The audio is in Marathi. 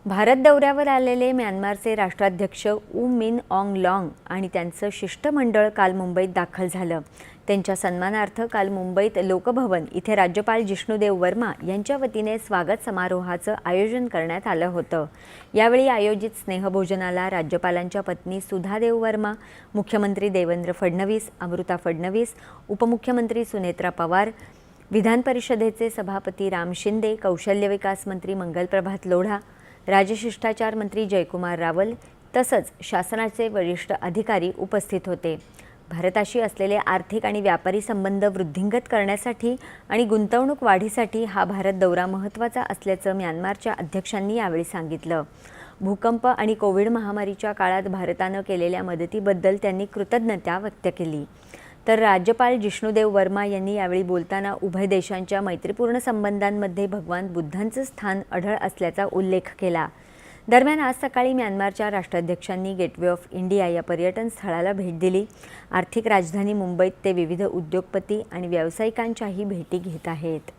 भारत दौऱ्यावर आलेले म्यानमारचे राष्ट्राध्यक्ष ऊ मिन ऑंग लॉंग आणि त्यांचं शिष्टमंडळ काल मुंबईत दाखल झालं। त्यांच्या सन्मानार्थ काल मुंबईत लोकभवन इथे राज्यपाल जिष्णुदेव वर्मा यांच्या वतीने स्वागत समारोहाचं आयोजन करण्यात आलं होतं। यावेळी आयोजित स्नेहभोजनाला राज्यपालांच्या पत्नी सुधादेव वर्मा, मुख्यमंत्री देवेंद्र फडणवीस, अमृता फडणवीस, उपमुख्यमंत्री सुनेत्रा पवार, विधान परिषदेचे सभापती राम शिंदे, कौशल्य विकास मंत्री मंगलप्रभात लोढा, राजशिष्टाचार मंत्री जयकुमार रावल तसंच शासनाचे वरिष्ठ अधिकारी उपस्थित होते। भारताशी असलेले आर्थिक आणि व्यापारी संबंध वृद्धिंगत करण्यासाठी आणि गुंतवणूक वाढीसाठी हा भारत दौरा महत्त्वाचा असल्याचं म्यानमारच्या अध्यक्षांनी यावेळी सांगितलं। भूकंप आणि कोविड महामारीच्या काळात भारतानं केलेल्या मदतीबद्दल त्यांनी कृतज्ञता व्यक्त केली। तर राज्यपाल जिष्णुदेव वर्मा यांनी यावेळी बोलताना उभय देशांच्या मैत्रीपूर्ण संबंधांमध्ये भगवान बुद्धांचं स्थान अढळ असल्याचा उल्लेख केला। दरम्यान आज सकाळी म्यानमारच्या राष्ट्राध्यक्षांनी गेटवे ऑफ इंडिया या पर्यटन स्थळाला भेट दिली। आर्थिक राजधानी मुंबईत ते विविध उद्योगपती आणि व्यावसायिकांच्याही भेटी घेत आहेत।